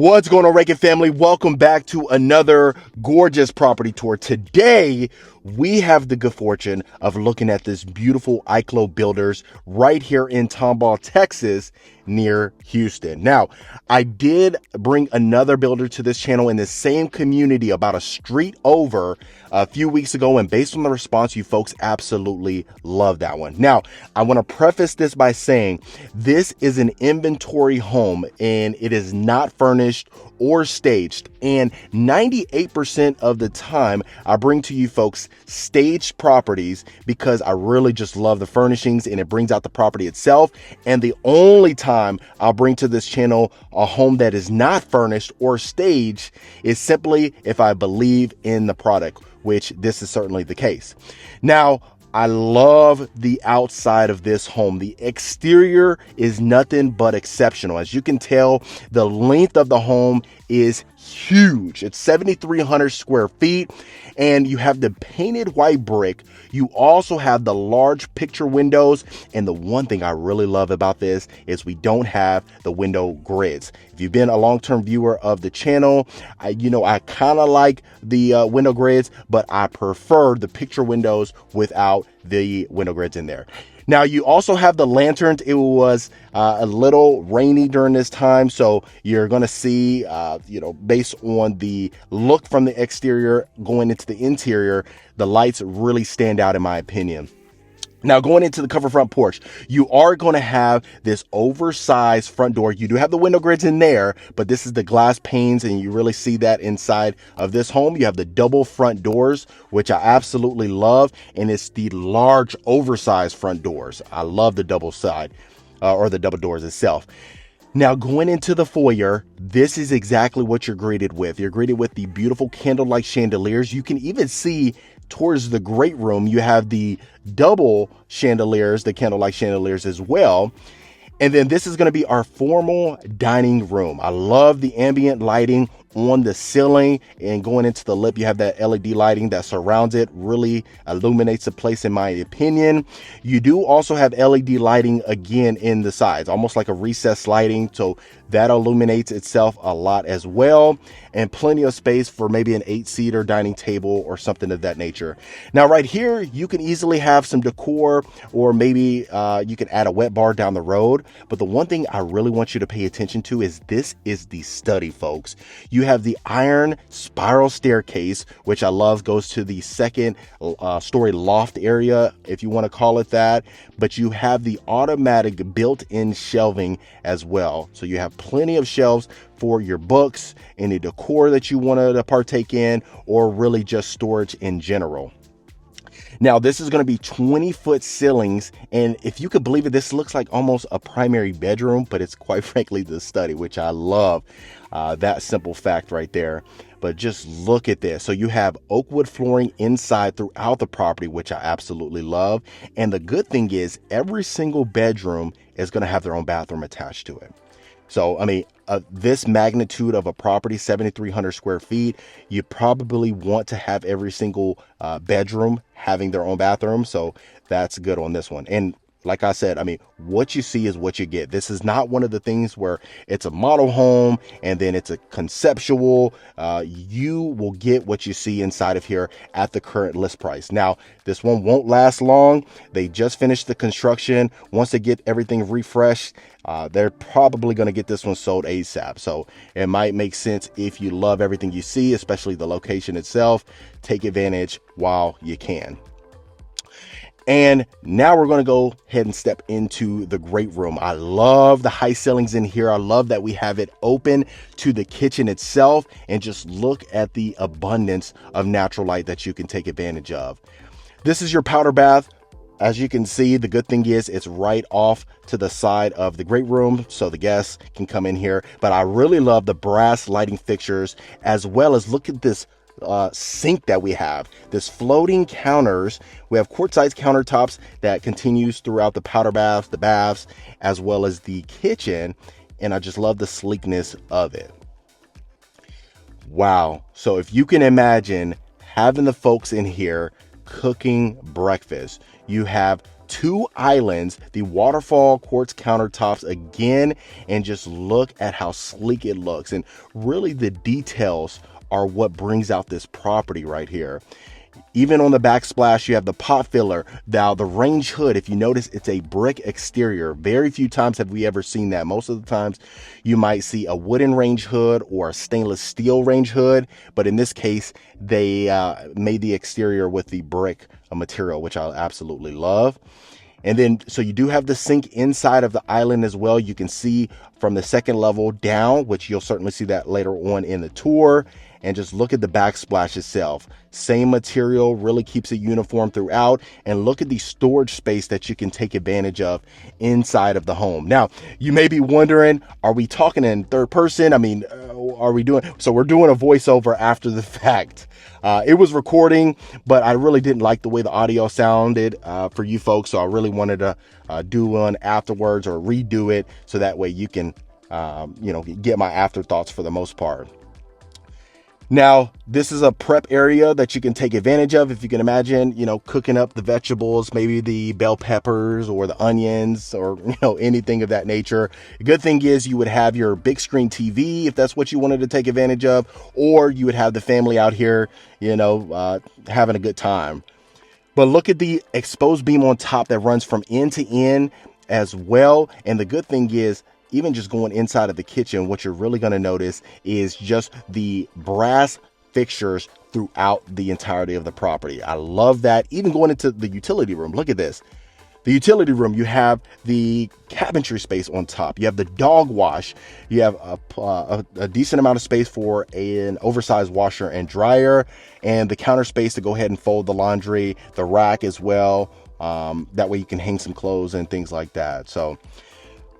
What's going on, Rankin family? Welcome back to another gorgeous property tour. Today, we have the good fortune of looking at this beautiful IKLO Builders right here in Tomball, Texas, near Houston. Now, I did bring another builder to this channel in the same community about a street over a few weeks ago, and based on the response, you folks absolutely love that one. Now, I want to preface this by saying this is an inventory home and it is not furnished or staged, and 98% of the time I bring to you folks staged properties because I really just love the furnishings and it brings out the property itself. And the only time I'll bring to this channel a home that is not furnished or staged is simply if I believe in the product, which this is certainly the case. Now, I love the outside of this home. The exterior is nothing but exceptional. As you can tell, the length of the home is huge. It's 7,300 square feet, and you have the painted white brick. You also have the large picture windows, and the one thing I really love about this is we don't have the window grids. If you've been a long-term viewer of the channel, I kind of like the window grids, but I prefer the picture windows without the window grids in there. Now, you also have the lanterns. It was a little rainy during this time, so you're going to see, based on the look from the exterior going into the interior, the lights really stand out in my opinion. Now, going into the cover front porch, you are going to have this oversized front door. You do have the window grids in there, but this is the glass panes, and you really see that inside of this home. You have the double front doors, which I absolutely love, and it's the large oversized front doors. I love the double side or the double doors itself. Now, going into the foyer, this is exactly what you're greeted with. You're greeted with the beautiful candlelight chandeliers. You can even see towards the great room, you have the double chandeliers, the candlelight chandeliers as well. And then this is going to be our formal dining room. I love the ambient lighting on the ceiling, and going into the lip, you have that LED lighting that surrounds it, really illuminates the place in my opinion. You do also have LED lighting again in the sides, almost like a recessed lighting, so that illuminates itself a lot as well, and plenty of space for maybe an 8-seater dining table or something of that nature. Now, right here, you can easily have some decor, or maybe you can add a wet bar down the road. But the one thing I really want you to pay attention to is this is the study, folks. You have the iron spiral staircase, which I love, goes to the second story loft area, if you want to call it that. But you have the automatic built-in shelving as well. So you have plenty of shelves for your books, any decor that you want to partake in, or really just storage in general. Now, this is going to be 20-foot ceilings, and if you could believe it, this looks like almost a primary bedroom, but it's quite frankly the study, which I love. That simple fact right there. But just look at this. So you have oak wood flooring inside throughout the property, which I absolutely love. And the good thing is every single bedroom is going to have their own bathroom attached to it. So, I mean, this magnitude of a property, 7,300 square feet, you probably want to have every single bedroom having their own bathroom. So that's good on this one. And like I said, I mean, what you see is what you get. This is not one of the things where it's a model home and then it's a conceptual. You will get what you see inside of here at the current list price. Now, this one won't last long. They just finished the construction. Once they get everything refreshed, they're probably going to get this one sold ASAP. So it might make sense if you love everything you see, especially the location itself. Take advantage while you can. And now we're going to go ahead and step into the great room. I love the high ceilings in here. I love that we have it open to the kitchen itself, and just look at the abundance of natural light that you can take advantage of. This is your powder bath. As you can see, the good thing is it's right off to the side of the great room, so the guests can come in here. But I really love the brass lighting fixtures, as well as look at this sink that we have, this floating counters. We have quartz-sized countertops that continues throughout the powder baths, the baths, as well as the kitchen, and I just love the sleekness of it. Wow. So if you can imagine having the folks in here cooking breakfast, you have 2 islands, the waterfall quartz countertops again, and just look at how sleek it looks. And really the details are what brings out this property right here. Even on the backsplash, you have the pot filler. Now, the range hood, if you notice, it's a brick exterior. Very few times have we ever seen that. Most of the times you might see a wooden range hood or a stainless steel range hood. But in this case, they made the exterior with the brick material, which I absolutely love. And then, so you do have the sink inside of the island as well. You can see from the second level down, which you'll certainly see that later on in the tour. And just look at the backsplash itself. Same material, really keeps it uniform throughout. And look at the storage space that you can take advantage of inside of the home. Now, you may be wondering, are we talking in third person? I mean, are we doing, so we're doing a voiceover after the fact. It was recording, but I really didn't like the way the audio sounded for you folks. So I really wanted to do one afterwards or redo it so that way you can, get my afterthoughts for the most part. Now, this is a prep area that you can take advantage of. If you can imagine, cooking up the vegetables, maybe the bell peppers or the onions or, anything of that nature. The good thing is you would have your big screen TV if that's what you wanted to take advantage of, or you would have the family out here, having a good time. But look at the exposed beam on top that runs from end to end as well. And the good thing is, even just going inside of the kitchen, what you're really going to notice is just the brass fixtures throughout the entirety of the property. I love that. Even going into the utility room, look at this. The utility room, you have the cabinetry space on top. You have the dog wash. You have a decent amount of space for an oversized washer and dryer, and the counter space to go ahead and fold the laundry, the rack as well. That way you can hang some clothes and things like that. So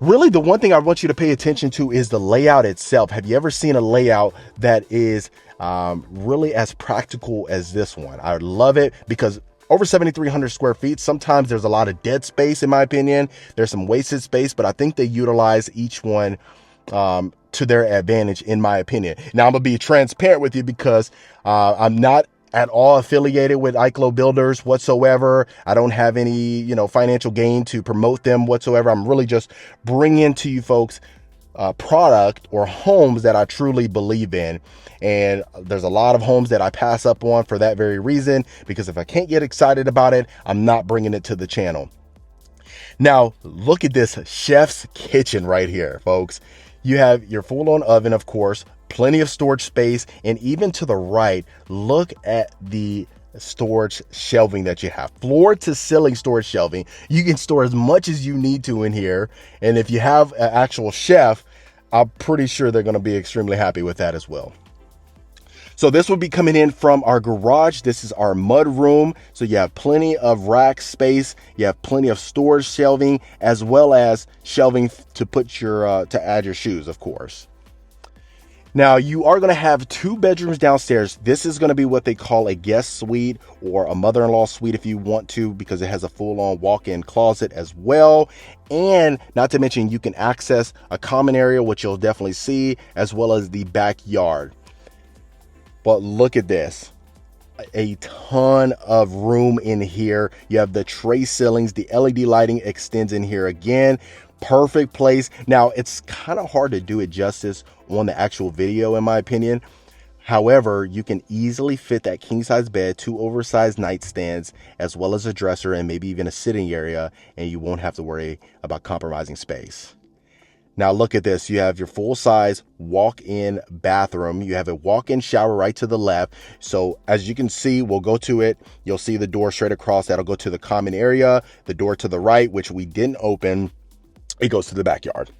really, the one thing I want you to pay attention to is the layout itself. Have you ever seen a layout that is really as practical as this one? I love it because over 7,300 square feet, sometimes there's a lot of dead space, in my opinion. There's some wasted space, but I think they utilize each one to their advantage, in my opinion. Now, I'm going to be transparent with you because I'm not at all affiliated with IKLO Builders whatsoever. I don't have any, financial gain to promote them whatsoever. I'm really just bringing to you folks product or homes that I truly believe in. And there's a lot of homes that I pass up on for that very reason, because if I can't get excited about it, I'm not bringing it to the channel. Now, look at this chef's kitchen right here, folks. You have your full-on oven, of course, plenty of storage space, and even to the right, look at the storage shelving that you have. Floor to ceiling storage shelving. You can store as much as you need to in here. And if you have an actual chef, I'm pretty sure they're going to be extremely happy with that as well. So this will be coming in from our garage. This is our mud room. So you have plenty of rack space. You have plenty of storage shelving, as well as shelving to put your, to add your shoes, of course. Now, you are going to have 2 bedrooms downstairs. This is going to be what they call a guest suite or a mother-in-law suite if you want to, because it has a full-on walk-in closet as well. And not to mention, you can access a common area, which you'll definitely see, as well as the backyard. But look at this. A ton of room in here. You have the tray ceilings. The LED lighting extends in here again. Perfect place. Now, it's kind of hard to do it justice on the actual video, in my opinion. However, you can easily fit that king size bed, 2 oversized nightstands, as well as a dresser and maybe even a sitting area, and you won't have to worry about compromising space. Now look at this. You have your full-size walk-in bathroom. You have a walk-in shower right to the left. So as you can see, we'll go to it. You'll see the door straight across. That'll go to the common area. The door to the right, which we didn't open, it goes to the backyard.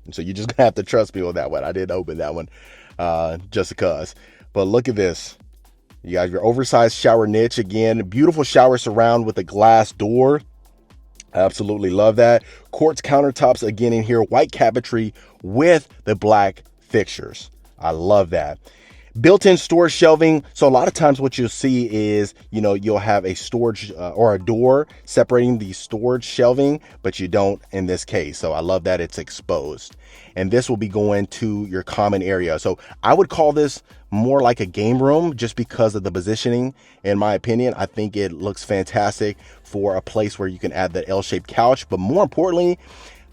And so you're just gonna have to trust me on that one. I didn't open that one just because. But look at this. You got your oversized shower niche again. Beautiful shower surround with a glass door. I absolutely love that. Quartz countertops again in here. White cabinetry with the black fixtures. I love that. Built-in storage shelving. So a lot of times what you'll see is, you'll have a storage or a door separating the storage shelving, but you don't in this case. So I love that it's exposed. And this will be going to your common area. So I would call this more like a game room just because of the positioning. In my opinion, I think it looks fantastic for a place where you can add the L-shaped couch. But more importantly,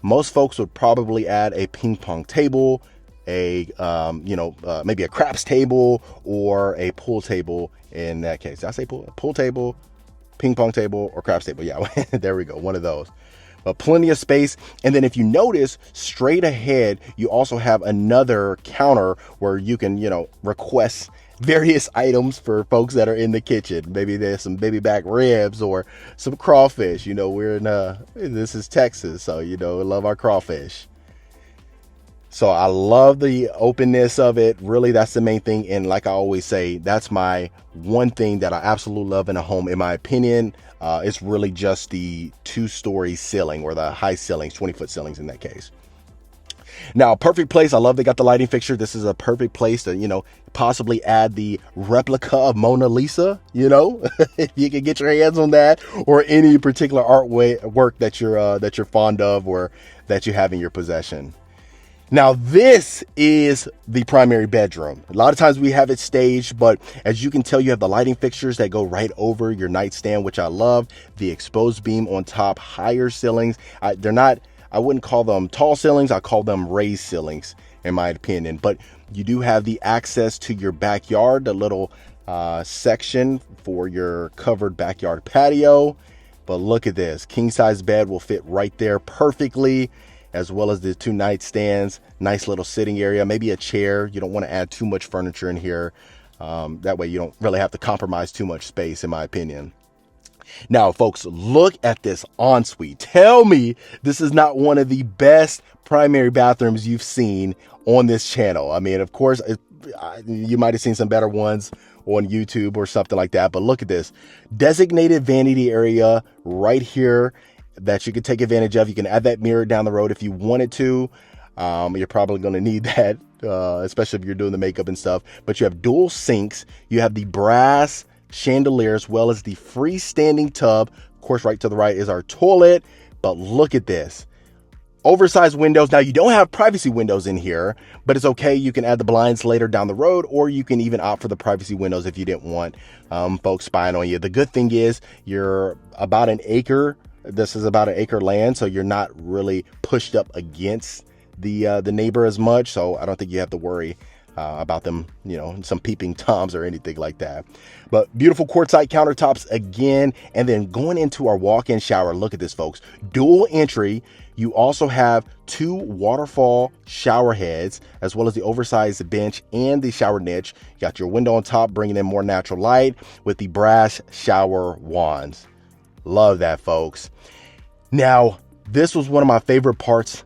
most folks would probably add a ping pong table, maybe a craps table or a pool table in that case. Did I say pool table, ping pong table, or craps table? Yeah, there we go. One of those. But plenty of space. And then if you notice straight ahead, you also have another counter where you can, request various items for folks that are in the kitchen. Maybe there's some baby back ribs or some crawfish. This is Texas, so, love our crawfish. So I love the openness of it. Really, that's the main thing. And like I always say, that's my one thing that I absolutely love in a home. In my opinion, it's really just the 2-story ceiling or the high ceilings, 20-foot ceilings in that case. Now, perfect place. I love they got the lighting fixture. This is a perfect place to, possibly add the replica of Mona Lisa, if you can get your hands on that, or any particular artwork that you're fond of or that you have in your possession. Now, this is the primary bedroom. A lot of times we have it staged, but as you can tell, you have the lighting fixtures that go right over your nightstand, which I love. The exposed beam on top, higher ceilings. I wouldn't call them tall ceilings. I call them raised ceilings, in my opinion. But you do have the access to your backyard, the little section for your covered backyard patio. But look at this. King size bed will fit right there perfectly, as well as the 2 nightstands, nice little sitting area, maybe a chair. You don't want to add too much furniture in here. That way you don't really have to compromise too much space, in my opinion. Now, folks, look at this ensuite. Tell me this is not one of the best primary bathrooms you've seen on this channel. I mean, of course, you might have seen some better ones on YouTube or something like that, but look at this. Designated vanity area right here that you can take advantage of. You can add that mirror down the road if you wanted to. You're probably going to need that, especially if you're doing the makeup and stuff. But you have dual sinks. You have the brass chandelier as well as the freestanding tub. Of course, right to the right is our toilet. But look at this. Oversized windows. Now, you don't have privacy windows in here, but it's okay. You can add the blinds later down the road, or you can even opt for the privacy windows if you didn't want folks spying on you. The good thing is you're about an acre. This is about 1 acre land, so you're not really pushed up against the neighbor as much. So I don't think you have to worry about them, some peeping toms or anything like that. But beautiful quartzite countertops again. And then going into our walk-in shower, look at this, folks. Dual entry. You also have 2 waterfall shower heads, as well as the oversized bench and the shower niche. You got your window on top, bringing in more natural light with the brass shower wands. Love that, folks. Now, this was one of my favorite parts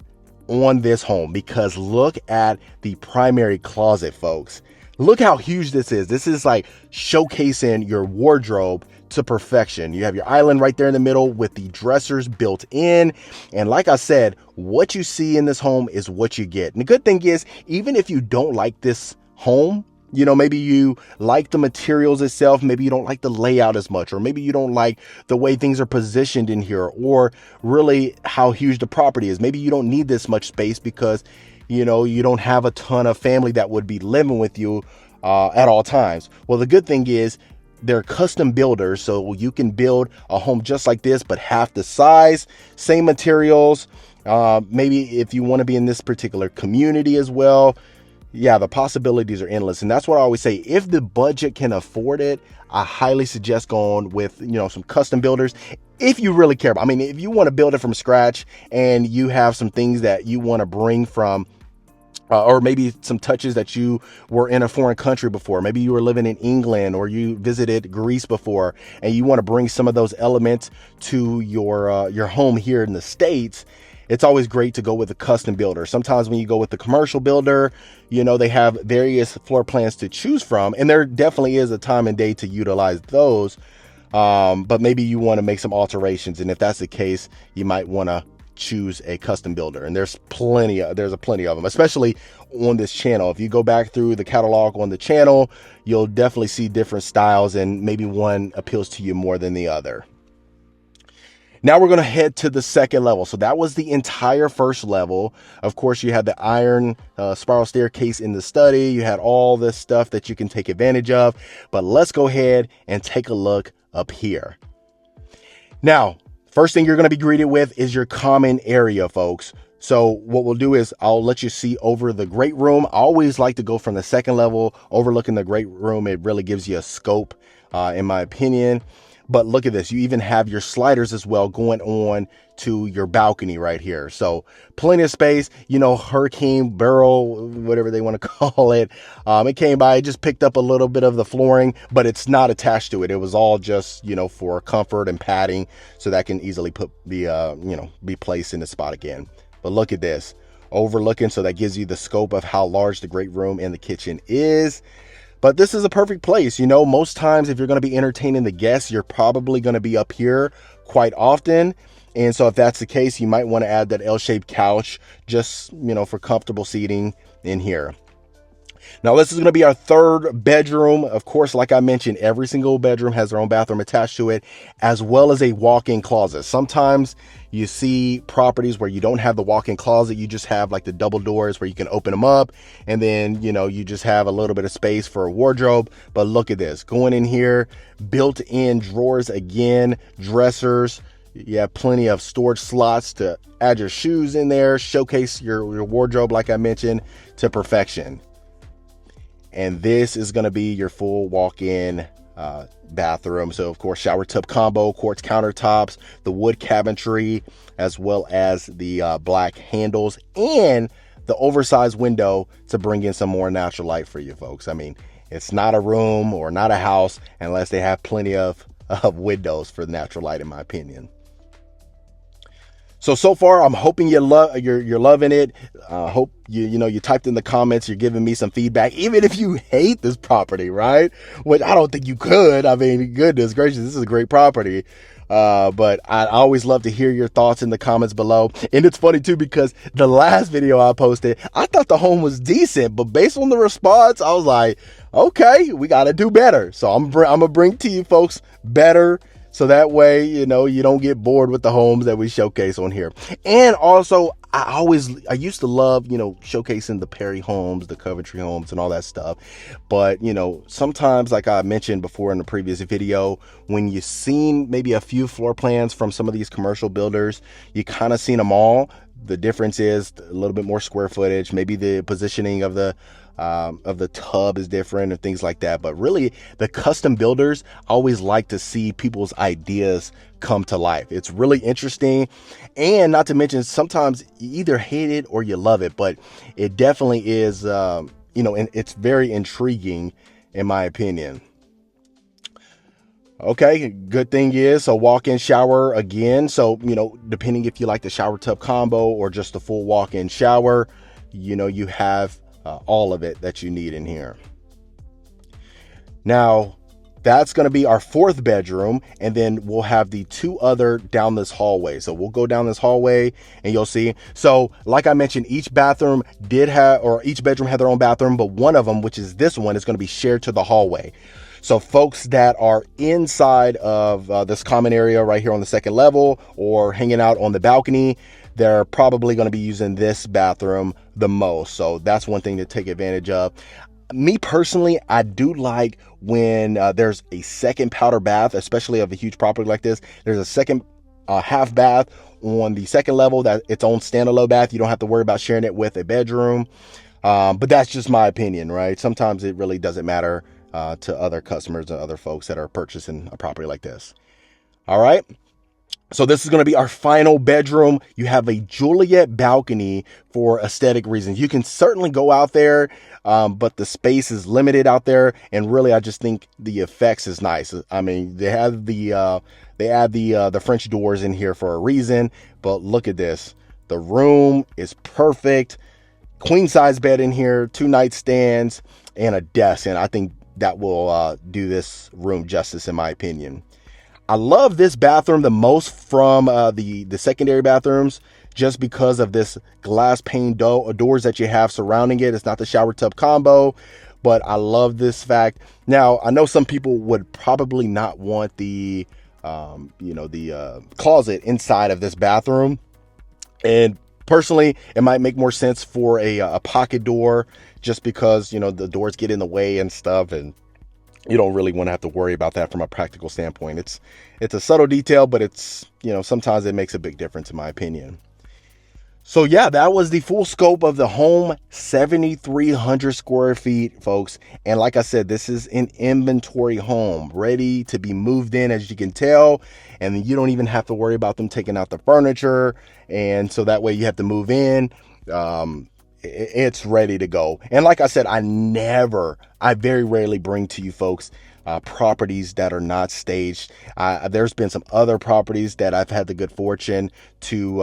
on this home because look at the primary closet, folks. Look how huge this is. This is like showcasing your wardrobe to perfection. You have your island right there in the middle with the dressers built in. And like I said, what you see in this home is what you get. And the good thing is, even if you don't like this home, maybe you like the materials itself, maybe you don't like the layout as much, or maybe you don't like the way things are positioned in here, or really how huge the property is. Maybe you don't need this much space because, you don't have a ton of family that would be living with you at all times. Well, the good thing is they're custom builders, so you can build a home just like this, but half the size, same materials. Maybe if you want to be in this particular community as well. Yeah, the possibilities are endless. And that's what I always say. If the budget can afford it, I highly suggest going with, some custom builders. If you really care about, if you want to build it from scratch and you have some things that you want to bring from, or maybe some touches that you were in a foreign country before. Maybe you were living in England or you visited Greece before, and you want to bring some of those elements to your home here in the States. It's always great to go with a custom builder. Sometimes when you go with the commercial builder, they have various floor plans to choose from, and there definitely is a time and day to utilize those. But maybe you want to make some alterations. And if that's the case, you might want to choose a custom builder. And there's plenty of them, especially on this channel. If you go back through the catalog on the channel, you'll definitely see different styles, and maybe one appeals to you more than the other. Now we're going to head to the second level. So that was the entire first level. Of course, you had the iron spiral staircase in the study. You had all this stuff that you can take advantage of. But let's go ahead and take a look up here. Now, first thing you're going to be greeted with is your common area, folks. So what we'll do is I'll let you see over the great room. I always like to go from the second level overlooking the great room. It really gives you a scope, in my opinion. But look at this. You even have your sliders as well going on to your balcony right here. So plenty of space, you know, hurricane barrel, whatever they want to call it. It came by, it just picked up a little bit of the flooring, but it's not attached to it. It was all just, you know, for comfort and padding, so that can easily be placed in the spot again. But look at this, overlooking, so that gives you the scope of how large the great room and the kitchen is. But this is a perfect place. You know, most times if you're going to be entertaining the guests, you're probably going to be up here quite often. And so if that's the case, you might want to add that L-shaped couch just, you know, for comfortable seating in here. Now, this is going to be our third bedroom. Of course, like I mentioned, every single bedroom has their own bathroom attached to it, as well as a walk-in closet. Sometimes you see properties where you don't have the walk-in closet. You just have like the double doors where you can open them up, and then, you know, you just have a little bit of space for a wardrobe. But look at this, going in here, built-in drawers again, dressers. You have plenty of storage slots to add your shoes in there, showcase your wardrobe, like I mentioned, to perfection. And this is going to be your full walk-in bathroom. So, of course, shower tub combo, quartz countertops, the wood cabinetry, as well as the black handles, and the oversized window to bring in some more natural light for you folks. I mean, it's not a room or not a house unless they have plenty of windows for natural light, in my opinion. So far, I'm hoping you're loving it. Hope you typed in the comments, you're giving me some feedback, even if you hate this property, right? Which I don't think you could. I mean, goodness gracious, this is a great property. But I always love to hear your thoughts in the comments below. And it's funny too, because the last video I posted, I thought the home was decent, but based on the response, I was like, okay, we got to do better. So I'm gonna bring to you folks better, so that way, you know, you don't get bored with the homes that we showcase on here. And also, I used to love, you know, showcasing the Perry homes, the Coventry homes, and all that stuff. But, you know, sometimes, like I mentioned before in the previous video, when you've seen maybe a few floor plans from some of these commercial builders, you kind of seen them all. The difference is a little bit more square footage, maybe the positioning of the tub is different and things like that. But really, the custom builders always like to see people's ideas come to life. It's really interesting. And not to mention, sometimes you either hate it or you love it, but it definitely is, you know, and it's very intriguing in my opinion. Okay, good thing is a walk-in shower again. So, you know, depending if you like the shower tub combo or just the full walk-in shower, you know, you have all of it that you need in here. Now, that's going to be our fourth bedroom, and then we'll have the two other down this hallway. So we'll go down this hallway and you'll see. So like I mentioned, each bedroom had their own bathroom, but one of them, which is this one, is going to be shared to the hallway. So folks that are inside of this common area right here on the second level or hanging out on the balcony, they're probably going to be using this bathroom the most. So that's one thing to take advantage of. Me personally, I do like when there's a second powder bath, especially of a huge property like this. There's a second half bath on the second level, that its own standalone bath. You don't have to worry about sharing it with a bedroom. But that's just my opinion, right? Sometimes it really doesn't matter to other customers and other folks that are purchasing a property like this. All right. So this is going to be our final bedroom. You have a Juliet balcony for aesthetic reasons. You can certainly go out there, but the space is limited out there. And really, I just think the effects is nice. I mean, they add the French doors in here for a reason. But look at this. The room is perfect. Queen size bed in here, 2 nightstands, and a desk. And I think that will do this room justice, in my opinion. I love this bathroom the most from the secondary bathrooms, just because of this glass pane doors that you have surrounding it. It's not the shower tub combo, but I love this fact. Now, I know some people would probably not want the, closet inside of this bathroom. And personally, it might make more sense for a pocket door, just because, the doors get in the way and stuff, and you don't really want to have to worry about that from a practical standpoint. It's a subtle detail, but it's, sometimes it makes a big difference in my opinion. So yeah, that was the full scope of the home, 7,300 square feet, folks. And like I said, this is an inventory home ready to be moved in, as you can tell. And you don't even have to worry about them taking out the furniture. And so that way you have to move in. It's ready to go. And like I said, I very rarely bring to you folks properties that are not staged. There's been some other properties that I've had the good fortune to,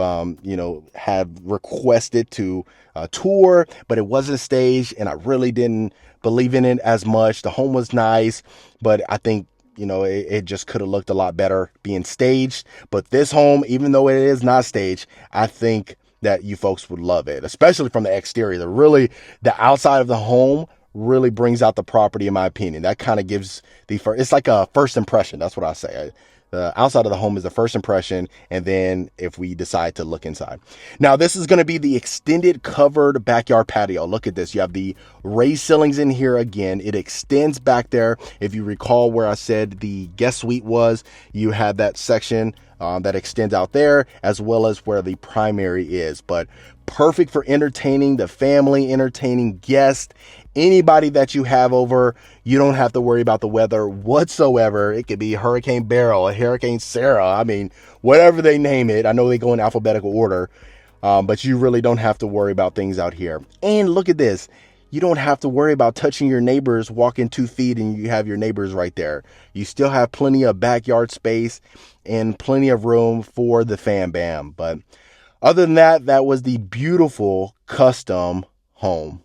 have requested to tour, but it wasn't staged, and I really didn't believe in it as much. The home was nice, but I think, it just could have looked a lot better being staged. But this home, even though it is not staged, I think that you folks would love it, especially from the exterior. The outside of the home really brings out the property, in my opinion. That kind of gives it's like a first impression. That's what I say. The outside of the home is the first impression, and then if we decide to look inside. Now, this is going to be the extended covered backyard patio. Look at this. You have the raised ceilings in here again. It extends back there. If you recall where I said the guest suite was, you have that section that extends out there, as well as where the primary is. But perfect for entertaining the family, entertaining guests, anybody that you have over. You don't have to worry about the weather whatsoever. It could be Hurricane Beryl, a Hurricane Sarah. I mean, whatever they name it. I know they go in alphabetical order, but you really don't have to worry about things out here. And look at this. You don't have to worry about touching your neighbors, walking 2 feet, and you have your neighbors right there. You still have plenty of backyard space and plenty of room for the fam bam. But other than that, that was the beautiful custom home.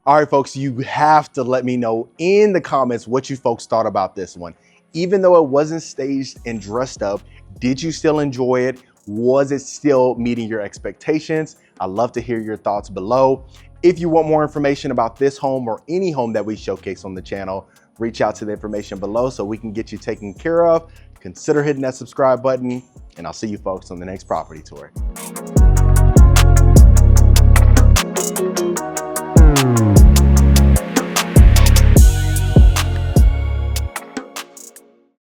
All right, folks, you have to let me know in the comments what you folks thought about this one. Even though it wasn't staged and dressed up, did you still enjoy it? Was it still meeting your expectations? I'd love to hear your thoughts below. If you want more information about this home or any home that we showcase on the channel, reach out to the information below so we can get you taken care of. Consider hitting that subscribe button, and I'll see you folks on the next property tour.